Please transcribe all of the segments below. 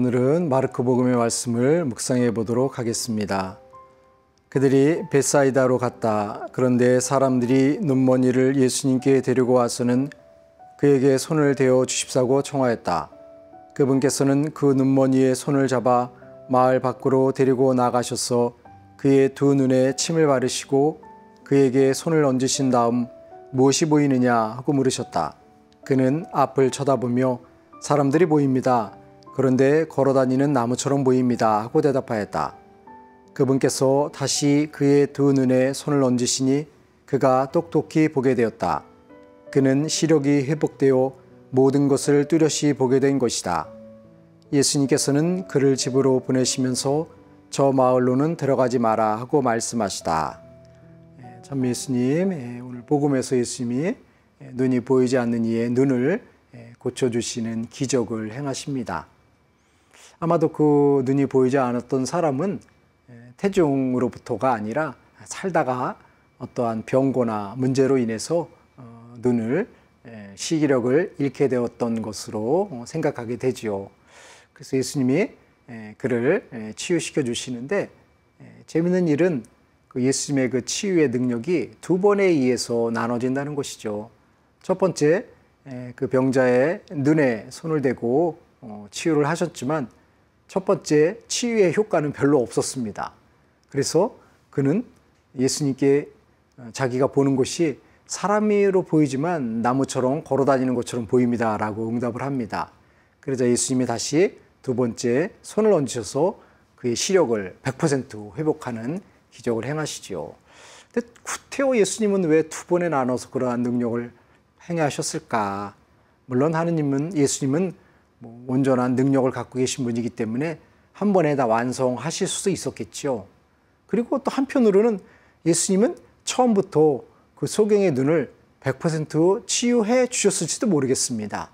오늘은 마르코복음의 말씀을 묵상해 보도록 하겠습니다. 그들이 벳사이다로 갔다. 그런데 사람들이 눈먼이를 예수님께 데리고 와서는 그에게 손을 대어 주십사고 청하였다. 그분께서는 그 눈먼이의 손을 잡아 마을 밖으로 데리고 나가셔서 그의 두 눈에 침을 바르시고 그에게 손을 얹으신 다음 무엇이 보이느냐 하고 물으셨다. 그는 앞을 쳐다보며 사람들이 보입니다. 그런데 걸어다니는 나무처럼 보입니다 하고 대답하였다. 그분께서 다시 그의 두 눈에 손을 얹으시니 그가 똑똑히 보게 되었다. 그는 시력이 회복되어 모든 것을 뚜렷이 보게 된 것이다. 예수님께서는 그를 집으로 보내시면서 저 마을로는 들어가지 마라 하고 말씀하시다. 참 예수님, 오늘 복음에서 예수님이 눈이 보이지 않는 이의 눈을 고쳐주시는 기적을 행하십니다. 아마도 그 눈이 보이지 않았던 사람은 태중으로부터가 아니라 살다가 어떠한 병고나 문제로 인해서 눈을 시기력을 잃게 되었던 것으로 생각하게 되지요. 그래서 예수님이 그를 치유시켜 주시는데 재미있는 일은 그 예수님의 그 치유의 능력이 두 번에 의해서 나눠진다는 것이죠. 첫 번째, 그 병자의 눈에 손을 대고 치유를 하셨지만 첫 번째 치유의 효과는 별로 없었습니다. 그래서 그는 예수님께 자기가 보는 것이 사람으로 보이지만 나무처럼 걸어다니는 것처럼 보입니다 라고 응답을 합니다. 그러자 예수님이 다시 두 번째 손을 얹으셔서 그의 시력을 100% 회복하는 기적을 행하시죠. 근데 구태여 예수님은 왜 두 번에 나눠서 그러한 능력을 행하셨을까? 물론 예수님은 온전한 능력을 갖고 계신 분이기 때문에 한 번에 다 완성하실 수도 있었겠죠. 그리고 또 한편으로는 예수님은 처음부터 그 소경의 눈을 100% 치유해 주셨을지도 모르겠습니다.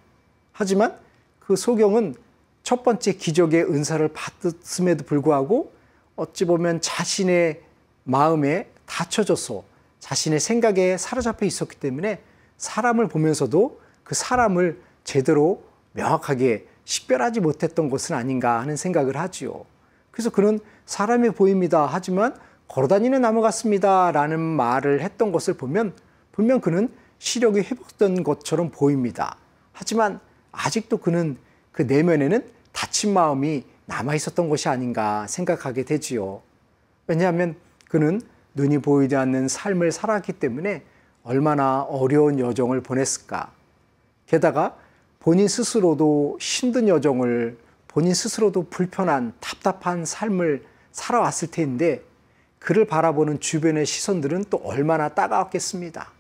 하지만 그 소경은 첫 번째 기적의 은사를 받았음에도 불구하고 어찌 보면 자신의 마음에 닫혀져서 자신의 생각에 사로잡혀 있었기 때문에 사람을 보면서도 그 사람을 제대로 명확하게 식별하지 못했던 것은 아닌가 하는 생각을 하지요. 그래서 그는 사람이 보입니다. 하지만 걸어다니는 나무 같습니다. 라는 말을 했던 것을 보면 분명 그는 시력이 회복된 것처럼 보입니다. 하지만 아직도 그는 그 내면에는 다친 마음이 남아 있었던 것이 아닌가 생각하게 되지요. 왜냐하면 그는 눈이 보이지 않는 삶을 살았기 때문에 얼마나 어려운 여정을 보냈을까. 게다가 본인 스스로도 힘든 여정을, 본인 스스로도 불편한 답답한 삶을 살아왔을 텐데 그를 바라보는 주변의 시선들은 또 얼마나 따가웠겠습니다.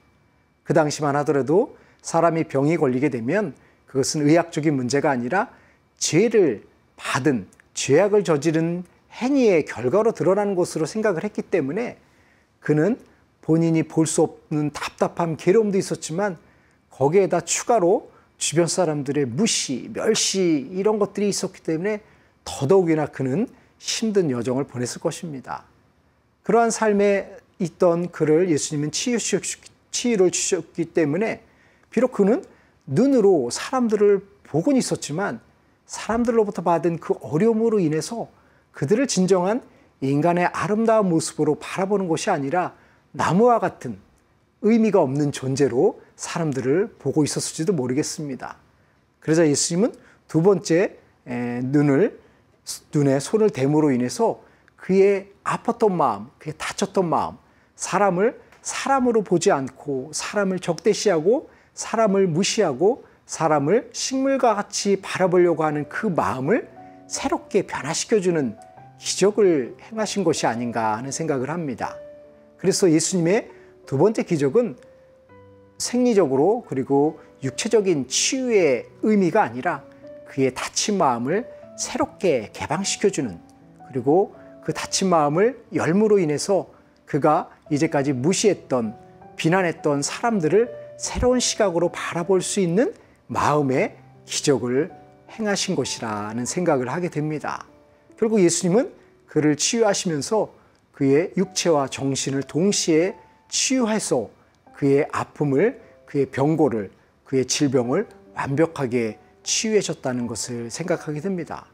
그 당시만 하더라도 사람이 병이 걸리게 되면 그것은 의학적인 문제가 아니라 죄를 받은, 죄악을 저지른 행위의 결과로 드러나는 것으로 생각을 했기 때문에 그는 본인이 볼 수 없는 답답함, 괴로움도 있었지만 거기에다 추가로 주변 사람들의 무시, 멸시 이런 것들이 있었기 때문에 더더욱이나 그는 힘든 여정을 보냈을 것입니다. 그러한 삶에 있던 그를 예수님은 치유를 주셨기 때문에 비록 그는 눈으로 사람들을 보고는 있었지만 사람들로부터 받은 그 어려움으로 인해서 그들을 진정한 인간의 아름다운 모습으로 바라보는 것이 아니라 나무와 같은 의미가 없는 존재로 사람들을 보고 있었을지도 모르겠습니다. 그러자 예수님은 두 번째 눈에 손을 댐으로 인해서 그의 아팠던 마음, 그의 다쳤던 마음, 사람을 사람으로 보지 않고 사람을 적대시하고 사람을 무시하고 사람을 식물과 같이 바라보려고 하는 그 마음을 새롭게 변화시켜주는 기적을 행하신 것이 아닌가 하는 생각을 합니다. 그래서 예수님의 두 번째 기적은 생리적으로 그리고 육체적인 치유의 의미가 아니라 그의 다친 마음을 새롭게 개방시켜주는, 그리고 그 다친 마음을 열므로 인해서 그가 이제까지 무시했던, 비난했던 사람들을 새로운 시각으로 바라볼 수 있는 마음의 기적을 행하신 것이라는 생각을 하게 됩니다. 결국 예수님은 그를 치유하시면서 그의 육체와 정신을 동시에 치유해서 그의 아픔을, 그의 병고를, 그의 질병을 완벽하게 치유해줬다는 것을 생각하게 됩니다.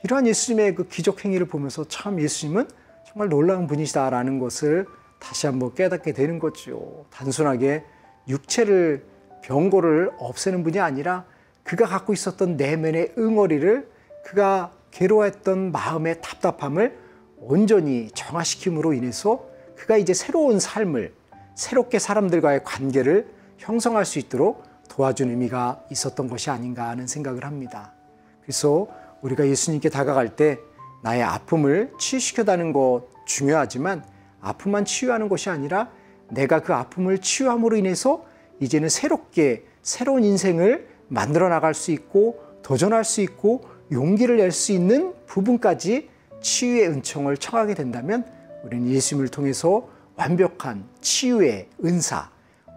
이러한 예수님의 그 기적 행위를 보면서 참 예수님은 정말 놀라운 분이시다라는 것을 다시 한번 깨닫게 되는 거죠. 단순하게 육체를 병고를 없애는 분이 아니라 그가 갖고 있었던 내면의 응어리를, 그가 괴로워했던 마음의 답답함을 온전히 정화시킴으로 인해서 그가 이제 새로운 삶을, 새롭게 사람들과의 관계를 형성할 수 있도록 도와준 의미가 있었던 것이 아닌가 하는 생각을 합니다. 그래서 우리가 예수님께 다가갈 때 나의 아픔을 치유시켜다는 것 중요하지만 아픔만 치유하는 것이 아니라 내가 그 아픔을 치유함으로 인해서 이제는 새롭게 새로운 인생을 만들어 나갈 수 있고 도전할 수 있고 용기를 낼 수 있는 부분까지 치유의 은총을 청하게 된다면 우리는 예수님을 통해서 완벽한 치유의 은사,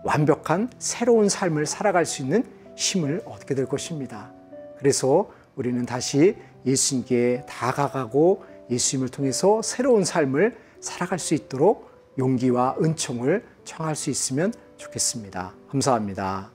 완벽한 새로운 삶을 살아갈 수 있는 힘을 얻게 될 것입니다. 그래서 우리는 다시 예수님께 다가가고 예수님을 통해서 새로운 삶을 살아갈 수 있도록 용기와 은총을 청할 수 있으면 좋겠습니다. 감사합니다.